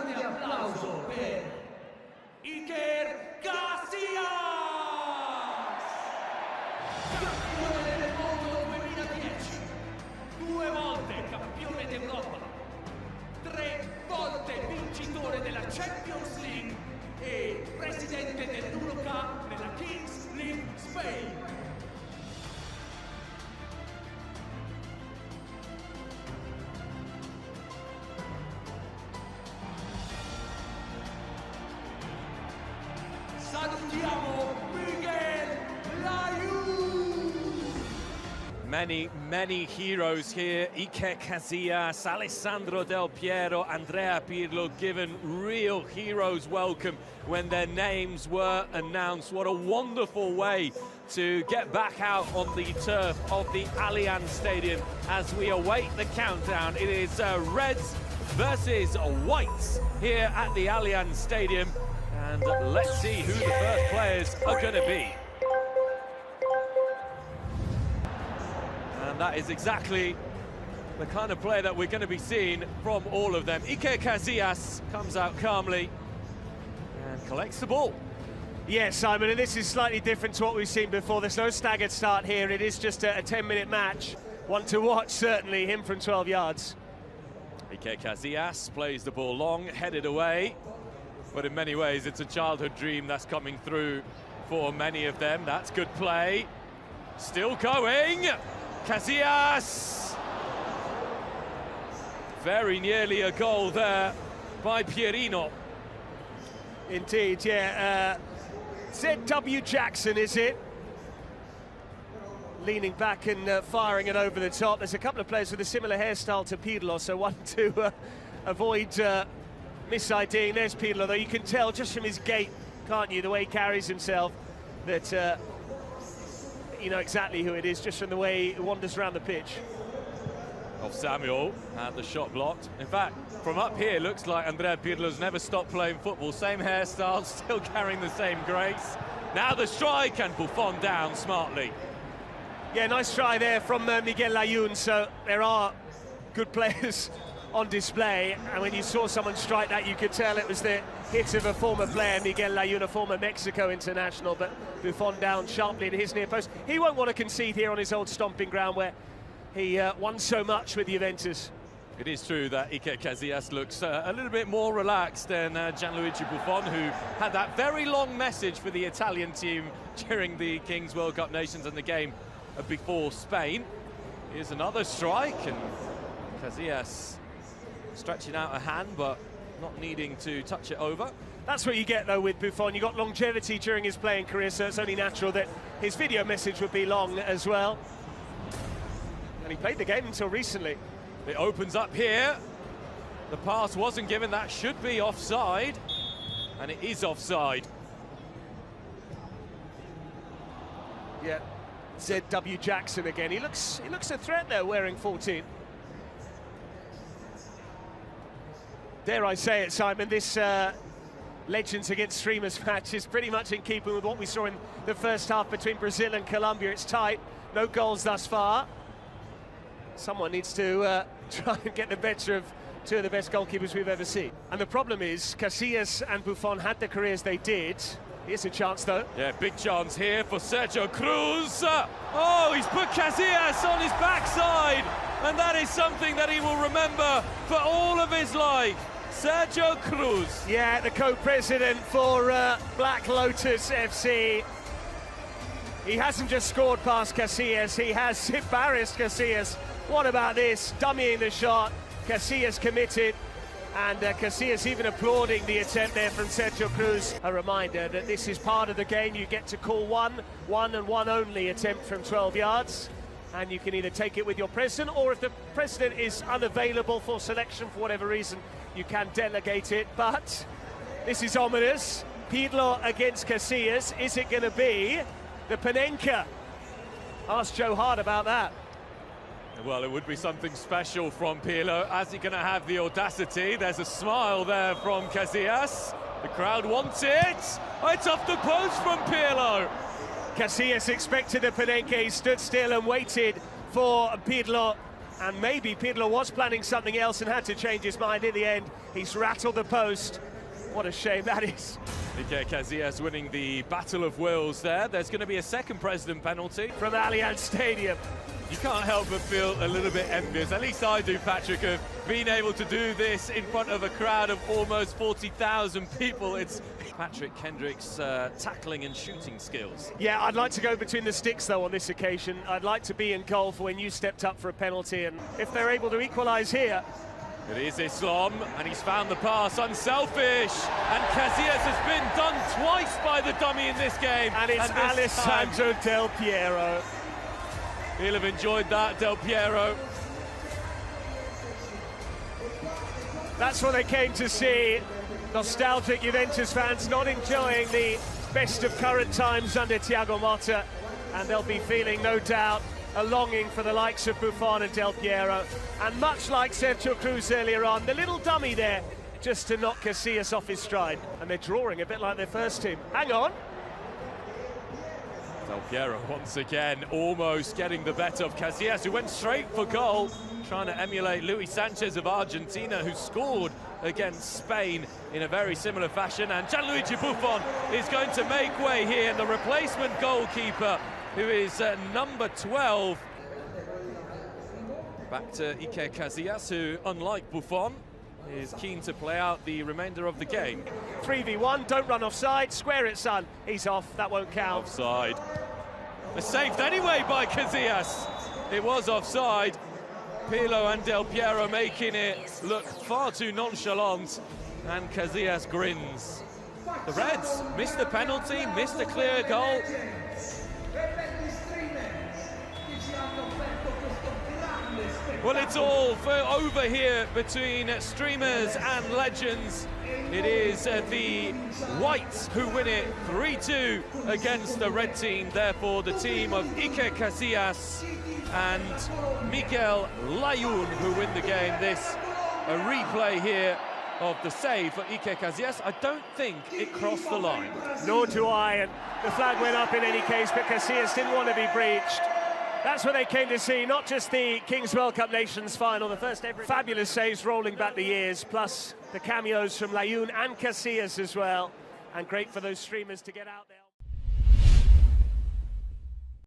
grande applauso per Iker Casillas, campione del mondo 2010, 2 volte campione d'Europa, 3 volte vincitore della Champions League e presidente dell'Eurocup nella Kings League Spain. Salutiamo Miguel Layún. Many heroes here. Iker Casillas, Alessandro Del Piero, Andrea Pirlo given real heroes welcome when their names were announced. What a wonderful way to get back out on the turf of the Allianz Stadium as we await the countdown. It is Reds versus Whites here at the Allianz Stadium. And let's see who the first players are going to be. And that is exactly the kind of player that we're going to be seeing from all of them. Iker Casillas comes out calmly and collects the ball. Yeah, Simon, and this is slightly different to what we've seen before. There's no staggered start here. It is just a 10-minute match. One to watch, certainly, him from 12 yards. Iker Casillas plays the ball long, headed away. But in many ways, it's a childhood dream that's coming through for many of them. That's good play. Still going. Casillas. Very nearly a goal there by Torino. Indeed, yeah. ZW Jackson, is it? Leaning back and firing it over the top. There's a couple of players with a similar hairstyle to Pirlo, so one to avoid mis-IDing. There's Pirlo, though. You can tell just from his gait, can't you, the way he carries himself, that you know exactly who it is, just from the way he wanders around the pitch. Of Samuel, and the shot blocked. In fact, from up here, looks like Andrea Pirlo's never stopped playing football. Same hairstyle, still carrying the same grace. Now the strike, and Buffon down smartly. Yeah, nice try there from Miguel Layún. So there are good players on display, and when you saw someone strike that, you could tell it was the hit of a former player, Miguel Layún, a former Mexico international, but Buffon down sharply to his near post. He won't want to concede here on his old stomping ground where he won so much with Juventus. It is true that Iker Casillas looks a little bit more relaxed than Gianluigi Buffon, who had that very long message for the Italian team during the Kings World Cup Nations and the game before Spain. Here's another strike, and Casillas stretching out a hand, but not needing to touch it over. That's what you get, though, with Buffon. You got longevity during his playing career, so it's only natural that his video message would be long as well. And he played the game until recently. It opens up here. The pass wasn't given. That should be offside, and it is offside. Yeah, ZW Jackson again. He looks a threat there, wearing 14. Dare I say it, Simon, this Legends Against Streamers match is pretty much in keeping with what we saw in the first half between Brazil and Colombia. It's tight, no goals thus far. Someone needs to try and get the better of two of the best goalkeepers we've ever seen. And the problem is, Casillas and Buffon had the careers they did. Here's a chance, though. Yeah, big chance here for Sergio Cruz. Oh, he's put Casillas on his backside, and that is something that he will remember for all of his life. Sergio Cruz. Yeah, the co-president for Black Lotus FC. He hasn't just scored past Casillas, he has embarrassed Casillas. What about this? Dummying the shot, Casillas committed, and Casillas even applauding the attempt there from Sergio Cruz. A reminder that this is part of the game. You get to call one and one only attempt from 12 yards. And you can either take it with your president, or if the president is unavailable for selection for whatever reason, you can delegate it. But this is ominous. Pirlo against Casillas. Is it going to be the Panenka? Ask Joe Hart about that. Well, it would be something special from Pirlo. Is he going to have the audacity? There's a smile there from Casillas. The crowd wants it. Oh, it's off the post from Pirlo. Casillas expected the Panenka. He stood still and waited for Pirlo And maybe Pirlo was planning something else and had to change his mind in the end. He's rattled the post. What a shame that is. Iker Casillas winning the Battle of Wills there. There's going to be a second president penalty. From Allianz Stadium. You can't help but feel a little bit envious, at least I do, Patrick, of being able to do this in front of a crowd of almost 40,000 people. It's Patrick Kendrick's tackling and shooting skills. Yeah, I'd like to go between the sticks, though, on this occasion. I'd like to be in goal for when you stepped up for a penalty, and if they're able to equalise here. It is Islam, and he's found the pass, unselfish, and Casillas has been done twice by the dummy in this game. And it's Alessandro Del Piero. He'll have enjoyed that, Del Piero. That's what they came to see. Nostalgic Juventus fans not enjoying the best of current times under Thiago Motta, and they'll be feeling, no doubt, a longing for the likes of Buffon and Del Piero. And much like Sergio Cruz earlier on, the little dummy there just to knock Casillas off his stride. And they're drawing a bit like their first team. Hang on. Del Piero once again almost getting the better of Casillas, who went straight for goal, trying to emulate Luis Sanchez of Argentina, who scored against Spain in a very similar fashion. And Gianluigi Buffon is going to make way here, the replacement goalkeeper, who is number 12. Back to Iker Casillas, who, unlike Buffon, is keen to play out the remainder of the game. 3v1, don't run offside, square it, son. He's off, that won't count. Offside. Saved anyway by Casillas. It was offside. Pirlo and Del Piero making it look far too nonchalant, and Casillas grins. The Reds missed the penalty, missed a clear goal. Well, it's all over here between streamers and legends. It is the Whites who win it 3-2 against the red team. Therefore, the team of Iker Casillas and Miguel Layún who win the game. This a replay here of the save for Iker Casillas. I don't think it crossed the line. Nor do I, and the flag went up in any case, but Casillas didn't want to be breached. That's what they came to see, not just the Kings World Cup Nations final, the first ever. Fabulous saves rolling back the years, plus the cameos from Layún and Casillas as well. And great for those streamers to get out there.